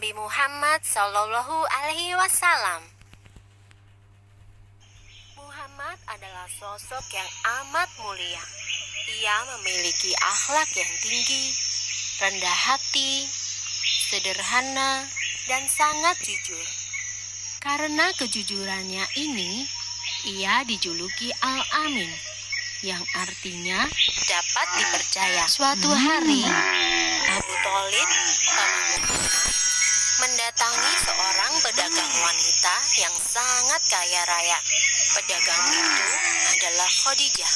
Nabi Muhammad Shallallahu Alaihi Wasallam. Muhammad adalah sosok yang amat mulia. Ia memiliki akhlak yang tinggi, rendah hati, sederhana, dan sangat jujur. Karena kejujurannya ini, ia dijuluki Al-Amin, yang artinya dapat dipercaya. Suatu hari, Abu Thalib, paman Muhammad, mendatangi seorang pedagang wanita yang sangat kaya raya. Pedagang itu adalah Khadijah.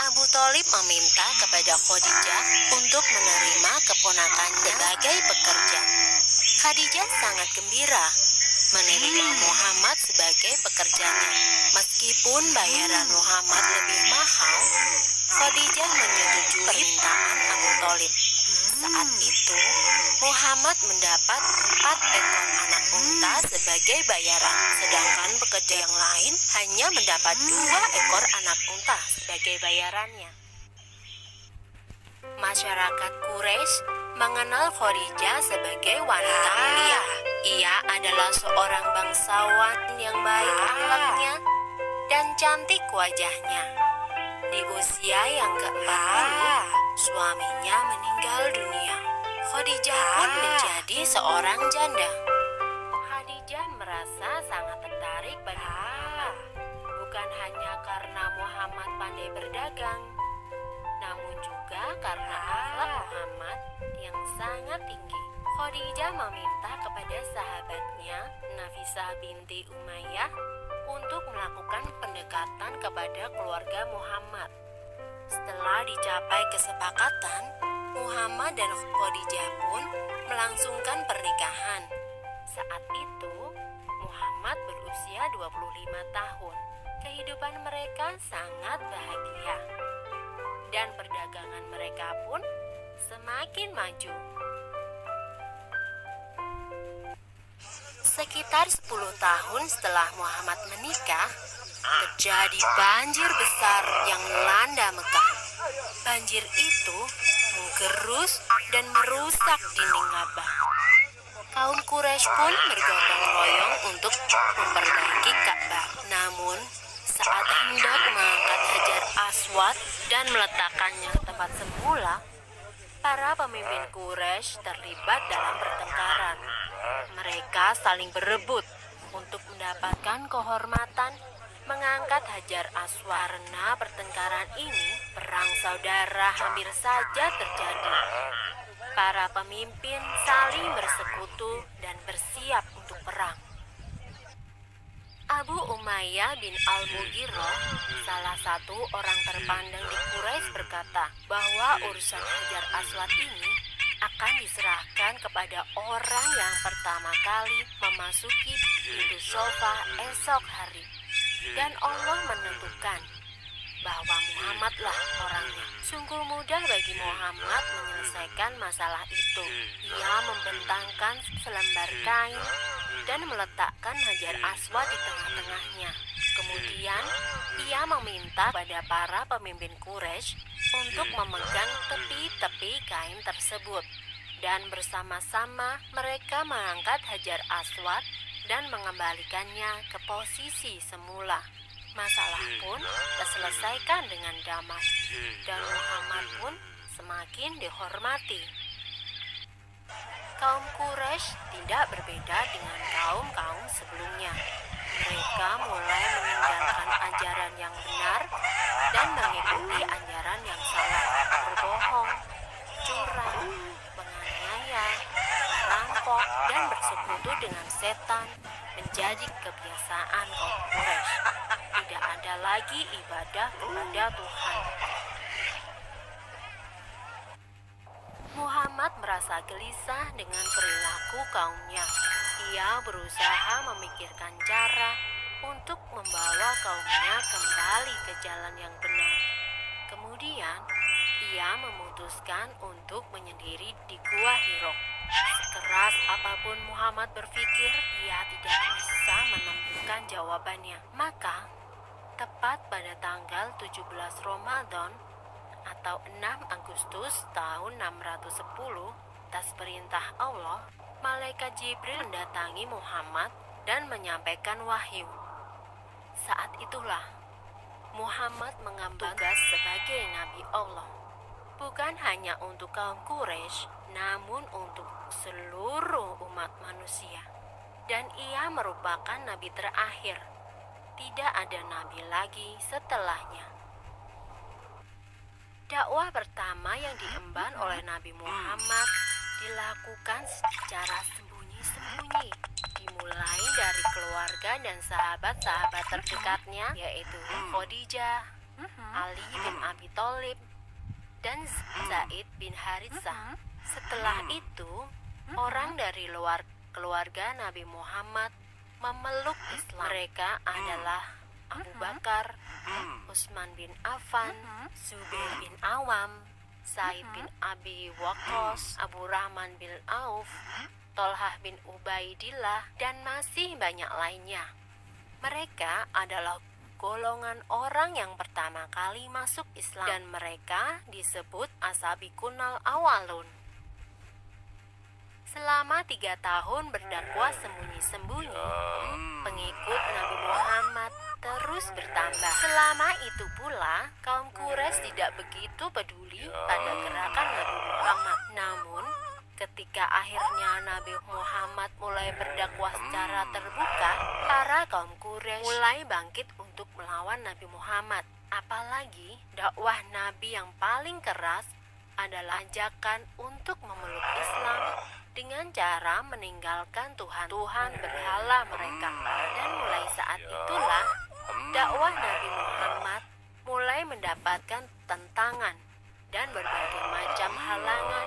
Abu Thalib meminta kepada Khadijah untuk menerima keponakannya sebagai pekerja. Khadijah sangat gembira menerima Muhammad sebagai pekerjanya. Meskipun bayaran Muhammad lebih mahal, Khadijah menyetujui permintaan Abu Thalib. Saat itu, Muhammad mendapat 4 ekor anak unta sebagai bayaran, sedangkan pekerja yang lain hanya mendapat 2 ekor anak unta sebagai bayarannya. Masyarakat Quraisy mengenal Khadijah sebagai wanita mulia. Ia adalah seorang bangsawan yang baik akhlaknya dan cantik wajahnya. Di usia yang ke-40, suaminya meninggal dunia. Khadijah pun menjadi seorang janda. Khadijah merasa sangat tertarik pada Muhammad, bukan hanya karena Muhammad pandai berdagang, namun juga karena akhlak Muhammad yang sangat tinggi. Khadijah meminta kepada sahabatnya Nafisah binti Umayyah untuk melakukan pendekatan kepada keluarga Muhammad. Setelah dicapai kesepakatan, Muhammad dan Khadijah pun melangsungkan pernikahan. Saat itu, Muhammad berusia 25 tahun. Kehidupan mereka sangat bahagia, dan perdagangan mereka pun semakin maju. Sekitar 10 tahun setelah Muhammad menikah, terjadi banjir besar yang melanda Mekah. Banjir itu menggerus dan merusak dinding Ka'bah. Kaum Quraisy pun bergotong royong untuk memperbaiki Ka'bah. Namun, saat hendak mengangkat Hajar Aswad dan meletakkannya ke tempat semula, para pemimpin Quraisy terlibat dalam pertengkaran. Mereka saling berebut untuk mendapatkan kehormatan mengangkat Hajar Aswad. Karena pertengkaran ini, perang saudara hampir saja terjadi. Para pemimpin saling bersekutu dan bersiap untuk perang. Abu Umayyah bin Al-Mughirah, salah satu orang terpandang di Quraisy, berkata bahwa urusan Hajar Aswad ini akan diserahkan kepada orang yang pertama kali memasuki pintu Sofa esok hari. Dan Allah menentukan bahwa Muhammadlah orangnya. Sungguh mudah bagi Muhammad menyelesaikan masalah itu. Ia membentangkan selembar kain dan meletakkan Hajar Aswad di tengah-tengahnya. Kemudian, ia meminta pada para pemimpin Quraisy untuk memegang tepi-tepi kain tersebut. Dan bersama-sama mereka mengangkat Hajar Aswad dan mengembalikannya ke posisi semula. Masalah pun terselesaikan dengan damai, dan Muhammad pun semakin dihormati. Kaum Quraisy tidak berbeda dengan kaum-kaum sebelumnya. Mereka mulai meninggalkan ajaran yang benar dan mengikuti ajaran yang salah, berbohong, curang, menganiaya, merampok, dan bersekutu dengan setan menjadi kebiasaan kaum Quraisy. Tidak ada lagi ibadah kepada Tuhan. Muhammad merasa gelisah dengan perilaku kaumnya. Ia berusaha memikirkan cara untuk membawa kaumnya kembali ke jalan yang benar. Kemudian, ia memutuskan untuk menyendiri di Gua Hiro. Sekeras apapun Muhammad berpikir, ia tidak bisa menemukan jawabannya. Maka, tepat pada tanggal 17 Ramadan atau 6 Agustus tahun 610, atas perintah Allah, malaikat Jibril mendatangi Muhammad dan menyampaikan wahyu. Saat itulah Muhammad mengemban tugas sebagai Nabi Allah, bukan hanya untuk kaum Quraisy, namun untuk seluruh umat manusia. Dan ia merupakan nabi terakhir. Tidak ada nabi lagi setelahnya. Dakwah pertama yang diemban oleh Nabi Muhammad dilakukan secara sembunyi-sembunyi, dimulai dari keluarga dan sahabat-sahabat terdekatnya, yaitu Khadijah, Ali bin Abi Thalib, dan Zaid bin Haritsah. Setelah itu, orang dari luar keluarga Nabi Muhammad memeluk Islam. Mereka adalah Abu Bakar, Utsman bin Affan, Zubair bin Awam, Sa'id bin Abi Waqqas, Abu Rahman bin Auf, Tolhah bin Ubaidillah, dan masih banyak lainnya. Mereka adalah golongan orang yang pertama kali masuk Islam, dan mereka disebut As-Sabiqunal Awwalun. Selama 3 tahun berdakwah sembunyi-sembunyi, pengikut Nabi Muhammad terus bertambah. Selama itu pula, kaum Quraisy tidak begitu peduli pada gerakan Nabi Muhammad. Namun, ketika akhirnya Nabi Muhammad mulai berdakwah secara terbuka, para kaum Quraisy mulai bangkit untuk melawan Nabi Muhammad. Apalagi, dakwah Nabi yang paling keras adalah ajakan untuk memeluk Islam dengan cara meninggalkan Tuhan berhala mereka. Dan mulai saat itulah dakwah Nabi Muhammad mulai mendapatkan tantangan dan berbagai macam halangan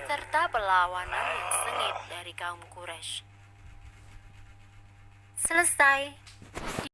serta perlawanan yang sengit dari kaum Quraisy. Selesai.